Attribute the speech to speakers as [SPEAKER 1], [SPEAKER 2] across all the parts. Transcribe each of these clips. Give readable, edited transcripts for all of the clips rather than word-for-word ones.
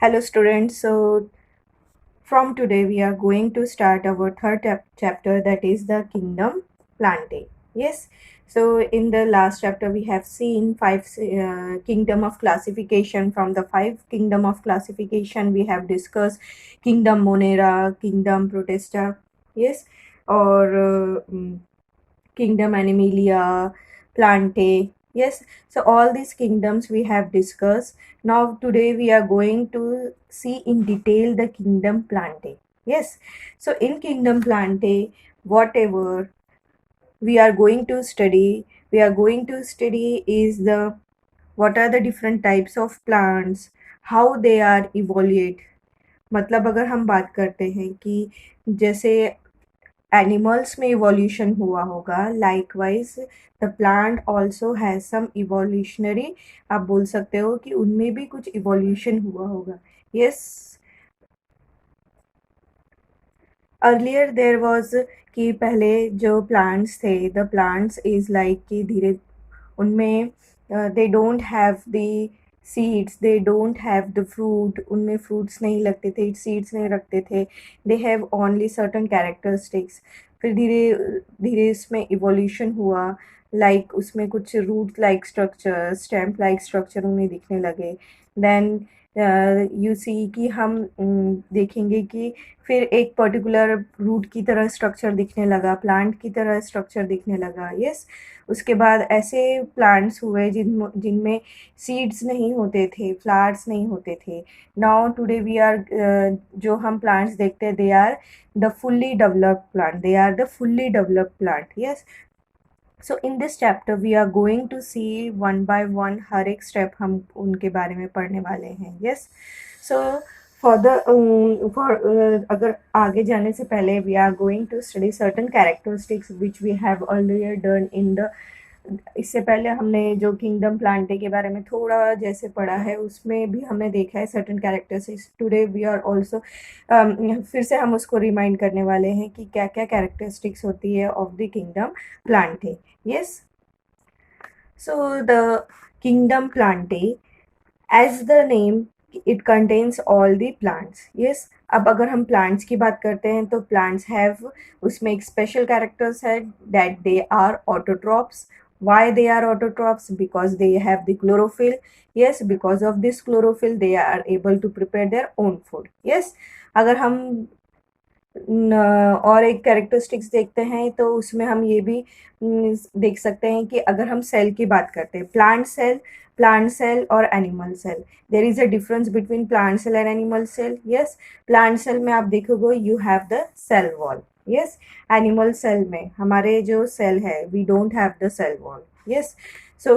[SPEAKER 1] Hello students, so from today we are going to start our third chapter, that is the kingdom plantae. Yes, so in the last chapter we have seen five kingdom of classification. From the five kingdom of classification we have discussed kingdom Monera, kingdom Protesta, yes, or kingdom Animalia, Plantae. Yes, so all these kingdoms we have discussed. Now today we are going to see in detail the kingdom Plantae. Yes, so in kingdom Plantae, whatever we are going to study is the what are the different types of plants, how they are evaluate. मतलब अगर हम बात करते हैं कि जैसे animals में evolution हुआ होगा, likewise the plant also has some evolutionary, आप बोल सकते हो कि उनमें भी कुछ इवोल्यूशन हुआ होगा. यस, अर्लियर देयर वाज कि पहले जो प्लांट्स थे, द प्लांट्स इज लाइक कि धीरे उनमें they don't have the seeds, they don't have the fruit, उनमें फ्रूट्स नहीं लगते थे, सीड्स नहीं रखते थे, they have only certain characteristics. फिर धीरे धीरे इसमें इवोल्यूशन हुआ, लाइक उसमें कुछ root like structure, stem like structure उन्हें दिखने लगे. देन यू सी कि हम देखेंगे कि फिर एक पर्टिकुलर रूट की तरह स्ट्रक्चर दिखने लगा, प्लांट की तरह स्ट्रक्चर दिखने लगा. यस, उसके बाद ऐसे प्लांट्स हुए जिनमें सीड्स नहीं होते थे, फ्लावर्स नहीं होते थे. नाउ टुडे वी आर जो हम प्लांट्स देखते हैं, they are the fully developed plant, they are the fully developed plant. Yes, so in this chapter we are going to see one by one, हर एक step हम उनके बारे में पढ़ने वाले हैं. यस, सो फॉर अगर आगे जाने से पहले we are going to study certain characteristics which we have earlier done in the, इससे पहले हमने जो किंगडम प्लांटे के बारे में थोड़ा जैसे पढ़ा है, उसमें भी हमने देखा है certain characteristics. Today we are also फिर से हम उसको रिमाइंड करने वाले हैं कि क्या क्या कैरेक्टरिस्टिक्स होती है of the kingdom plantae. Yes, so the kingdom plantae, as the name it contains all the plants. Yes, अब अगर हम प्लांट्स की बात करते हैं तो प्लांट्स हैव, उसमें एक स्पेशल कैरेक्टर्स है that they are autotrophs. why they are autotrophs? Because they have the chlorophyll. Yes, because of this chlorophyll they are able to prepare their own food. Yes, अगर हम और एक characteristics देखते हैं तो उसमें हम ये भी देख सकते हैं कि अगर हम सेल की बात करते हैं, प्लांट सेल और animal cell, there is a difference between plant cell and animal cell. Yes, plant cell में आप देखोगे you have the cell wall. Yes, animal cell में हमारे जो सेल है, we don't have the cell wall. Yes, so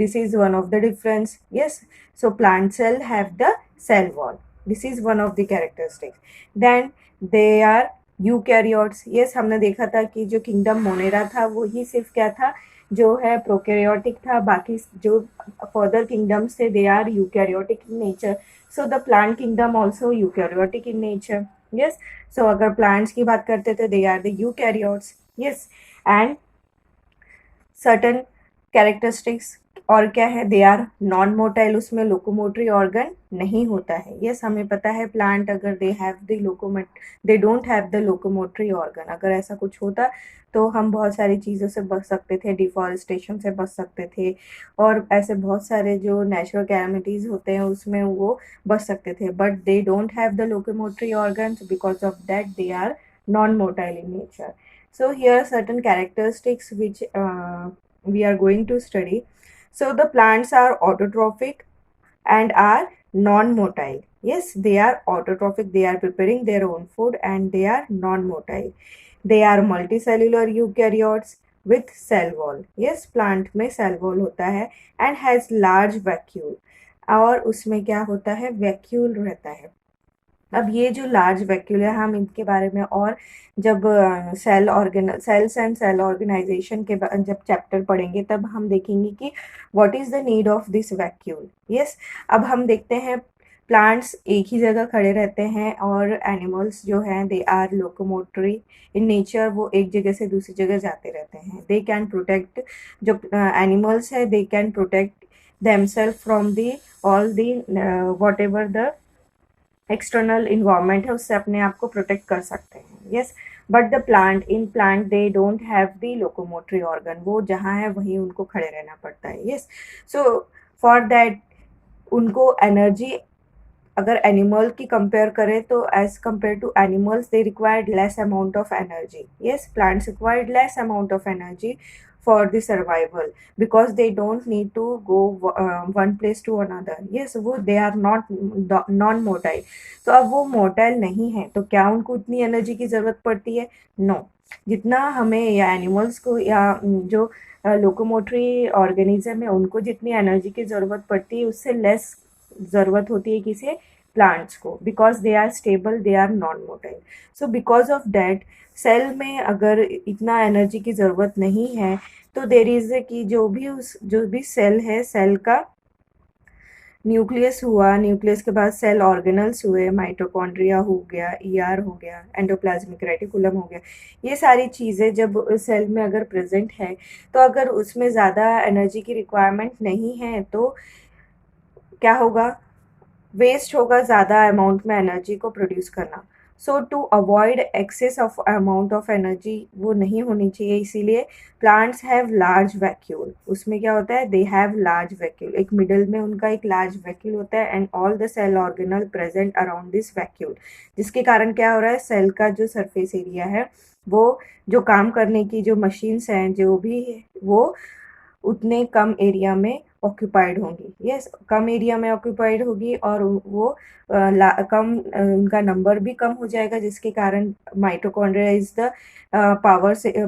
[SPEAKER 1] this is one of the difference. Yes, so plant cell have the cell wall. This is one of the characteristics. Then they are eukaryotes. Yes, हमने देखा था कि जो kingdom Monera था वो ही सिर्फ क्या था, जो है प्रोकैरियोटिक था. बाकी जो फर्दर किंगडम्स थे they are eukaryotic in nature. So the plant kingdom also eukaryotic in nature. Yes, so अगर प्लांट्स की बात करते थे they are the eukaryotes. Yes, and certain characteristics और क्या है, दे आर नॉन मोटाइल, उसमें लोकोमोटरी ऑर्गन नहीं होता है. यस, हमें पता है प्लांट अगर they don't have the locomotory organ, अगर ऐसा कुछ होता तो हम बहुत सारी चीज़ों से बच सकते थे, डिफॉरेस्टेशन से बच सकते थे, और ऐसे बहुत सारे जो नेचुरल कैलामिटीज़ होते हैं उसमें वो बच सकते थे. But they don't have the locomotory organ, because of that they are non motile in nature. So here are certain characteristics which we are going to study. So the plants are autotrophic and are non-motile. Yes, they are autotrophic, they are preparing their own food, and they are non-motile. They are multicellular eukaryotes with cell wall. Yes, plant में cell wall होता है and has large vacuole. और उसमें क्या होता है, vacuole रहता है. अब ये जो लार्ज वैक्यूल है, हम इनके बारे में और जब सेल्स एंड सेल ऑर्गेनाइजेशन के जब चैप्टर पढ़ेंगे तब हम देखेंगे कि what is the need of this vacuole. Yes, अब हम देखते हैं प्लांट्स एक ही जगह खड़े रहते हैं और एनिमल्स जो हैं they are locomotory in nature, वो एक जगह से दूसरी जगह जाते रहते हैं. दे कैन प्रोटेक्ट, जो एनिमल्स है they can protect themselves from the all the whatever the external environment है उससे अपने आप को प्रोटेक्ट कर सकते हैं। Yes, but the plant in plant they don't have the locomotory organ, वो जहाँ है वहीं उनको खड़े रहना पड़ता है। यस, सो फॉर दैट उनको एनर्जी अगर एनिमल की कंपेयर करें तो as compared to animals they required less amount of energy. Yes, plants required less amount of energy for the survival because they don't need to go one place to another. Yes, वो they are not non motile, तो अब वो motile नहीं है तो क्या उनको उतनी एनर्जी की ज़रूरत पड़ती है? नो, जितना हमें या एनिमल्स को या जो लोकोमोटरी ऑर्गेनिज्म है उनको जितनी एनर्जी की ज़रूरत पड़ती है उससे लेस ज़रूरत होती है किसे? प्लांट्स को, because they are stable, they are non motile. So because of that cell में अगर इतना एनर्जी की ज़रूरत नहीं है तो देर इज़ कि जो भी सेल है, सेल का न्यूक्लियस हुआ, न्यूक्लियस के बाद सेल ऑर्गेनल्स हुए, माइटोकॉन्ड्रिया हो गया, ईआर हो गया, एंडोप्लाज्मिक रेटिकुलम हो गया, ये सारी चीज़ें जब सेल में अगर प्रेजेंट है तो अगर उसमें ज़्यादा एनर्जी की रिक्वायरमेंट नहीं है तो क्या होगा? वेस्ट होगा ज़्यादा अमाउंट में एनर्जी को प्रोड्यूस करना। So to avoid excess of amount of energy वो नहीं होनी चाहिए, इसीलिए प्लांट्स हैव लार्ज वैक्यूल। उसमें क्या होता है? दे हैव लार्ज वैक्यूल, एक मिडल में उनका एक लार्ज वैक्यूल होता है and all the cell organelle present around this vacuole, जिसके कारण क्या हो रहा है? सेल का जो सरफेस एरिया है वो जो काम करने की जो मशीन्स हैं जो भी वो उतने कम एरिया में ऑक्यूपाइड होंगी। यस, कम एरिया में ऑक्यूपाइड होगी और वो उनका नंबर भी कम हो जाएगा, जिसके कारण mitochondria is the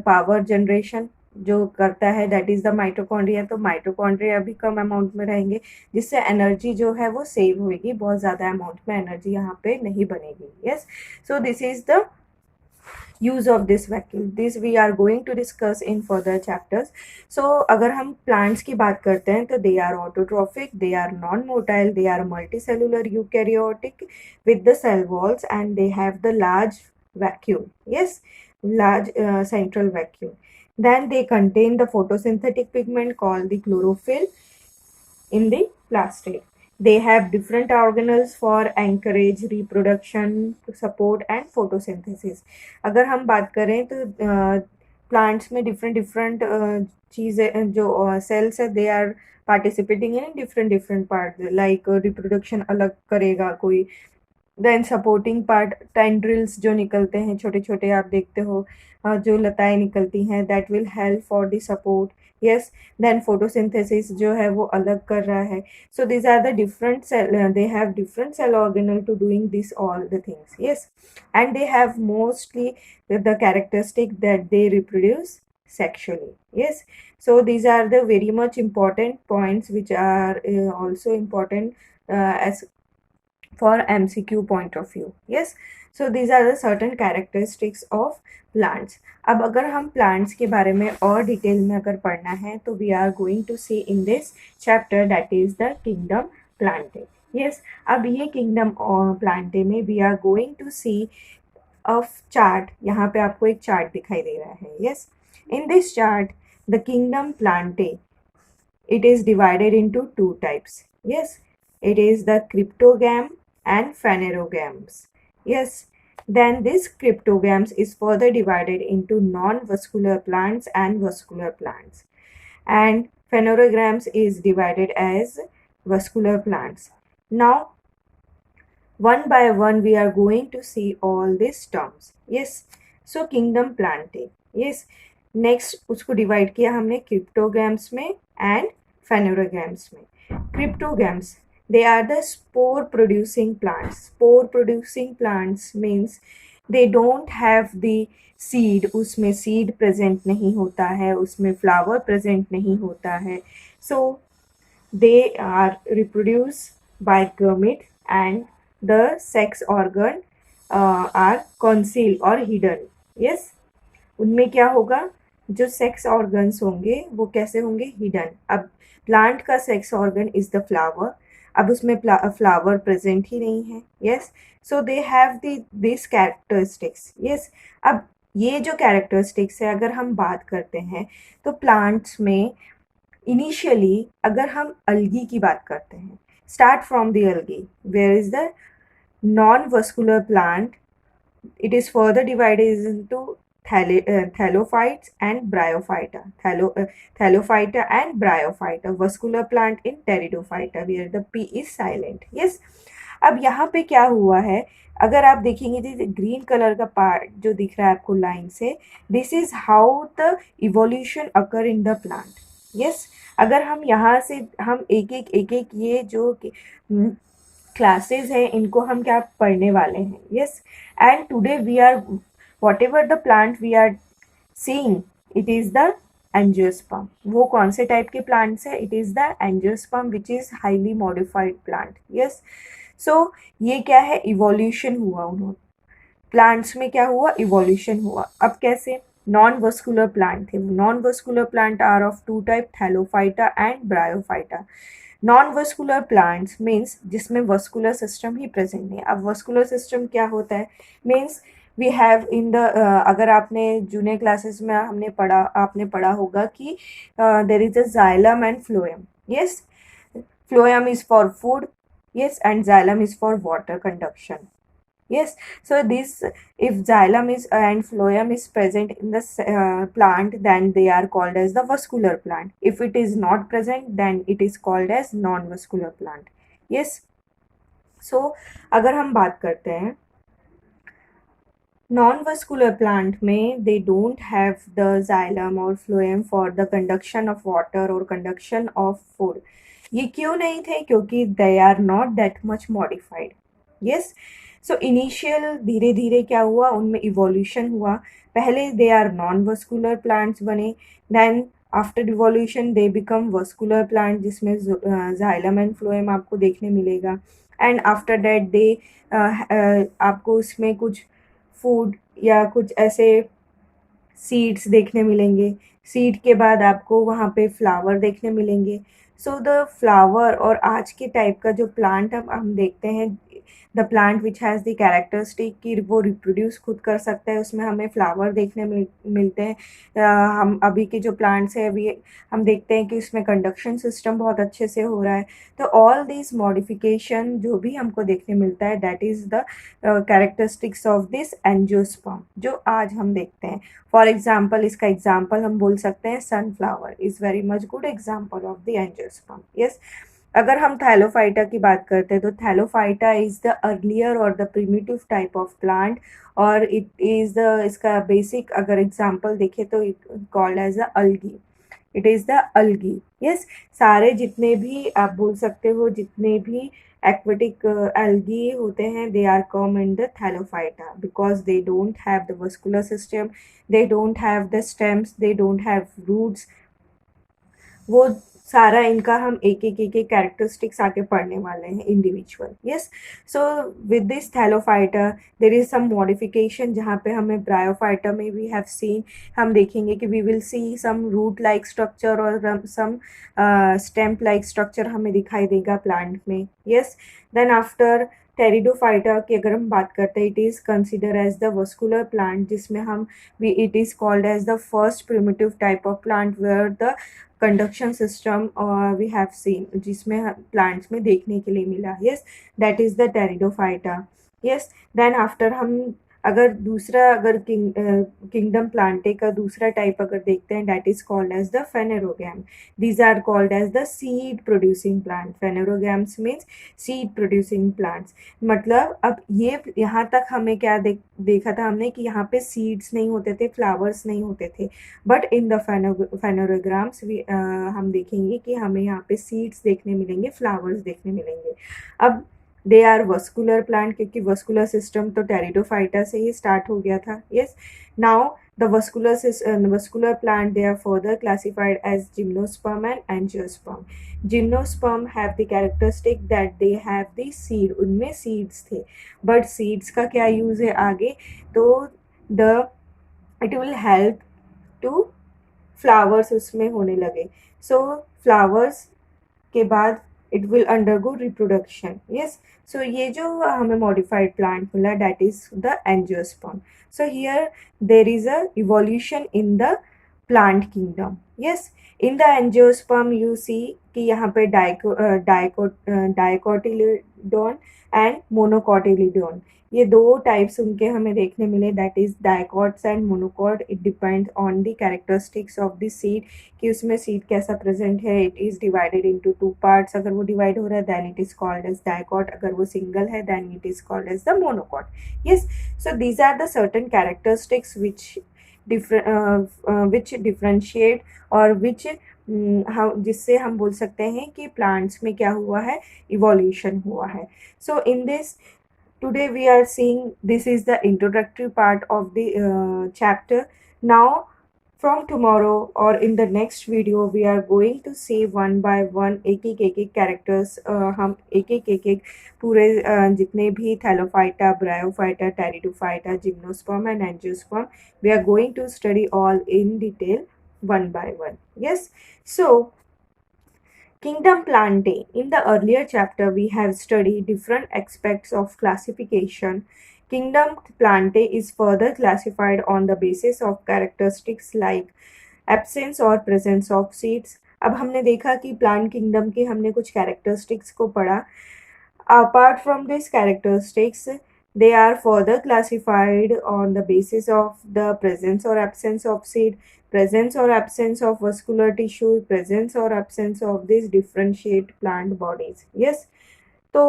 [SPEAKER 1] power generation जो करता है, दैट इज द माइटोकॉन्ड्रिया। तो माइटोकॉन्ड्रिया भी कम अमाउंट में रहेंगे जिससे एनर्जी जो है वो सेव होगी, बहुत ज़्यादा अमाउंट में एनर्जी यहाँ पे नहीं बनेगी। Yes, so this is the use of this vacuole, this we are going to discuss in further chapters. So अगर हम plants की बात करते हैं तो they are autotrophic, they are non-motile, they are multicellular eukaryotic with the cell walls and they have the large vacuole. Yes, large central vacuole. Then they contain the photosynthetic pigment called the chlorophyll in the plastid. They have different organelles for anchorage, reproduction, support and photosynthesis. अगर हम बात करें तो plants में different चीज़ें जो cells है they are participating in different part, like reproduction अलग करेगा कोई, देन सपोर्टिंग पार्ट टेंड्रिल्स जो निकलते हैं छोटे छोटे, आप देखते हो जो लताएं निकलती हैं, that will help for the support. Yes, then photosynthesis जो है वो अलग कर रहा है। So these are the different cell, they have different cell organelle to doing this all the things. Yes, and they have mostly the characteristic that they reproduce sexually. Yes, so these are the very much important points which are also important as for MCQ point of view. Yes, so these are the certain characteristics of plants. अब अगर हम plants के बारे में और detail में अगर पढ़ना है तो we are going to see in this chapter that is the kingdom Plantae. Yes, अब ये kingdom Plantae में we are going to see a chart. यहाँ पे आपको एक chart दिखाई दे रहा है. Yes, in this chart the kingdom Plantae, it is divided into two types. Yes, it is the cryptogam and phanerogams. Yes, then this cryptogams is further divided into non-vascular plants and vascular plants, and phanerogams is divided as vascular plants. Now one by one we are going to see all these terms. Yes, so kingdom Plantae. Yes, next उसको divide किया हमने क्रिप्टोग्राम्स में and फेनोरोग्राम्स में. Cryptogams, they are the spore producing plants. Spore producing plants means they don't have the seed, उसमें seed present नहीं होता है, उसमें flower present नहीं होता है. So they are reproduced by gamete and the sex organ are concealed or hidden. Yes, उनमें क्या होगा? जो सेक्स ऑर्गन्स होंगे वो कैसे होंगे? हिडन. अब प्लांट का sex organ is the flower, अब उसमें फ्लावर प्रेजेंट ही नहीं है. Yes, so they have this characteristics. Yes, अब ये जो कैरेक्टरिस्टिक्स है अगर हम बात करते हैं तो प्लांट्स में इनिशियली अगर हम अलगी की बात करते हैं, start from the algae, where is the non-vascular plant, it is further divided into thallophytes and bryophyta. Thallophyta and bryophyta. Vascular plant in pteridophyta, where the P is silent. Yes. अब यहाँ पे क्या हुआ है, अगर आप देखेंगे तो ग्रीन कलर का पार्ट जो दिख रहा है आपको लाइन से, this is how the evolution occur in the plant. Yes, अगर हम यहाँ से हम एक एक ये जो क्लासेस हैं इनको हम क्या पढ़ने वाले हैं. Yes, and today we are whatever the plant we are seeing, it is the angiosperm. वो कौन से टाइप के प्लांट्स है? It is the angiosperm which is highly modified plant. Yes, so ये क्या है, इवोल्यूशन हुआ उन्होंने प्लांट्स में, क्या हुआ, इवोल्यूशन हुआ. अब कैसे? नॉन वस्कुलर प्लांट थे. Non vascular plant are of two type, thallophyta and bryophyta. Non vascular plants means जिसमें वस्कुलर सिस्टम ही प्रेजेंट नहीं. अब वस्कुलर सिस्टम क्या होता है? Means we have in the, अगर आपने जूनियर क्लासेस में आपने पढ़ा होगा कि there is a xylem and phloem. Yes, phloem is for food. Yes, and xylem is for water conduction. Yes, so this, if xylem is and phloem is present in the plant, then they are called as the vascular plant. If it is not present, then it is called as non-vascular plant. Yes, so अगर हम बात करते हैं non-vascular plant में, they don't have the xylem or phloem for the conduction of water or conduction of food. ये क्यों नहीं थे? क्योंकि they are not that much modified. Yes, so initial धीरे धीरे क्या हुआ, उनमें इवोल्यूशन हुआ. पहले they are non vascular plants बने, then after evolution they become vascular plant जिसमें जाइलम एंड फ्लोएम आपको देखने मिलेगा. एंड आफ्टर दैट दे आपको उसमें कुछ फूड या कुछ ऐसे सीड्स देखने मिलेंगे. सीड के बाद आपको वहाँ पे फ्लावर देखने मिलेंगे. सो द फ्लावर, और आज के टाइप का जो प्लांट अब हम देखते हैं, the plant which has the characteristic कि वो रिप्रोड्यूस खुद कर सकता है, उसमें हमें फ्लावर देखने मिलते हैं. हम अभी के जो प्लांट्स हैं अभी हम देखते हैं कि उसमें कंडक्शन सिस्टम बहुत अच्छे से हो रहा है. तो ऑल दिस मॉडिफिकेशन जो भी हमको देखने मिलता है, that is the characteristics of this angiosperm जो आज हम देखते हैं. फॉर एग्जाम्पल, इसका एग्जाम्पल हम बोल सकते हैं sunflower is very much good example of the angiosperm. Yes, अगर हम थैलोफाइटा की बात करते हैं तो थैलोफाइटा इज़ द अर्लियर और the primitive type of plant, और इट इज़ द, इसका बेसिक अगर एग्जाम्पल देखें तो it called as the algae. It is the algae. Yes, सारे जितने भी आप बोल सकते हो, जितने भी aquatic algae होते हैं, they are come in the thallophyta because they don't have the vascular system, they don't have the stems, they don't have roots. वो सारा इनका हम एक एक कैरेक्टरिस्टिक्स आके पढ़ने वाले हैं individual. Yes, so with this thallophyta there is some modification जहाँ पे हमें ब्रायोफाइटा में वी हैव सीन, हम देखेंगे कि we will see some root like structure और सम स्टेम्प लाइक स्ट्रक्चर हमें दिखाई देगा प्लांट में. यस, देन आफ्टर टेरिडोफाइटा की अगर हम बात करते हैं, it is consider as the vascular plant जिसमें हम it is called as the first primitive type of plant where the conduction system we have seen, जिसमें प्लांट्स में देखने के लिए मिला. Yes, that is the pteridophyta. Yes, then after हम अगर दूसरा अगर किंगडम प्लांटे का दूसरा टाइप अगर देखते हैं, that is called as the phanerogam. These are called as the seed producing plant. Phanerogams means seed producing plants. मतलब अब ये यहाँ तक हमें क्या देखा था हमने कि यहाँ पे सीड्स नहीं होते थे, फ्लावर्स नहीं होते थे, बट इन द फेनेरोग्राम्स हम देखेंगे कि हमें यहाँ पे सीड्स देखने मिलेंगे, फ्लावर्स देखने मिलेंगे. अब दे आर वस्कुलर प्लांट क्योंकि वस्कुलर सिस्टम तो टेरिडोफाइटा से ही स्टार्ट हो गया था. Yes, now the vascular plant they are further classified as gymnosperm and angiosperm. Gymnosperm have the characteristic that they have the seed, उनमें सीड्स थे, but seeds का क्या यूज़ है आगे, तो it will help to flowers उसमें होने लगे. सो फ्लावर्स के बाद it will undergo reproduction. Yes, so ये जो हमें modified plant मिला, that is the angiosperm. So here there is a evolution in the plant kingdom. Yes, in the angiosperm you see कि यहाँ पे डाइकोटिलीडोन एंड मोनोकोटिलीडोन, ये दो टाइप्स उनके हमें देखने मिले, that is dicots and monocot. It depends on the characteristics of the seed कि उसमें सीड कैसा प्रेजेंट है। It is divided into two parts, अगर वो डिवाइड हो रहा है then it is called as dicot, अगर वो सिंगल है then it is called as the monocot. Yes, so these are the certain characteristics which differentiate और which हम जिससे हम बोल सकते हैं कि प्लांट्स में क्या हुआ है, इवोल्यूशन हुआ है। So in this today we are seeing, this is the introductory part of the chapter. Now from tomorrow or in the next video we are going to see one by one एक characters, हम एक पूरे जितने भी Thallophyta, bryophyta, pteridophyta, gymnosperm and angiosperm, we are going to study all in detail one by one. Yes, so Kingdom Plantae. In the earlier chapter, we have studied different aspects of classification. Kingdom Plantae is further classified on the basis of characteristics like absence or presence of seeds. अब हमने देखा कि plant kingdom के हमने कुछ characteristics को पढ़ा। Apart from these characteristics, they are further classified on the basis of the presence or absence of seed, presence or absence of vascular tissue, presence or absence of these differentiate plant bodies. Yes, so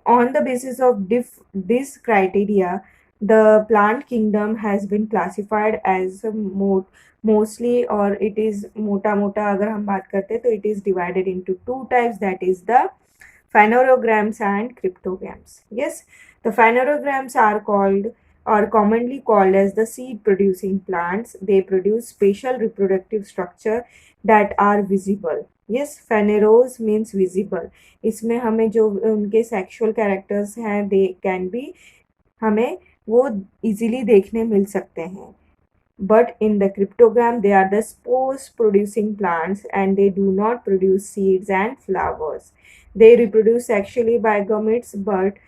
[SPEAKER 1] on the basis of this criteria, the plant kingdom has been classified as mostly, or it is mota अगर हम बात करते हैं तो it is divided into two types, that is the phanerogams and cryptogams. Yes, the phanerogams are called or commonly called as the seed producing plants. They produce special reproductive structure that are visible. Yes, phaneros means visible. इसमें हमें जो उनके sexual characters हैं, they can be, हमें वो easily देखने मिल सकते हैं. But in the cryptogram, they are the spores producing plants and they do not produce seeds and flowers. They reproduce sexually by gametes, but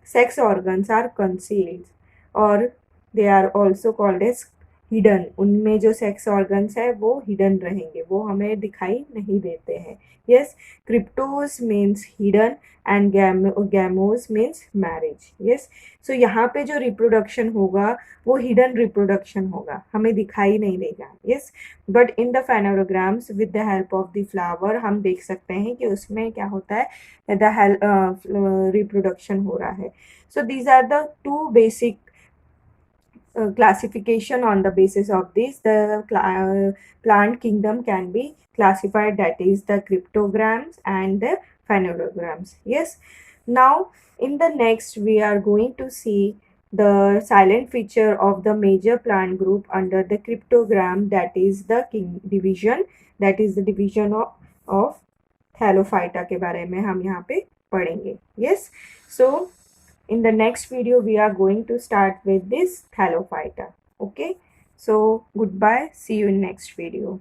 [SPEAKER 1] sex organs are concealed, or they are also called as hidden. उनमें जो sex organs है वो hidden रहेंगे, वो हमें दिखाई नहीं देते हैं. Yes, cryptos means hidden and gamos means marriage. Yes, so यहाँ पे जो reproduction होगा वो hidden reproduction होगा, हमें दिखाई नहीं देगा. Yes, but in the phanerograms with the help of the flower हम देख सकते हैं कि उसमें क्या होता है, the reproduction हो रहा है. So these are the two basic classification. On the basis of this, the plant kingdom can be classified, that is the cryptograms and the phanerograms. Yes, now in the next we are going to see the silent feature of the major plant group under the cryptogram, that is the division, that is the division of Thallophyta के बारे में हम यहाँ पे पढ़ेंगे. Yes, so in the next video we are going to start with this thallophyta. Okay, so goodbye, see you in next video.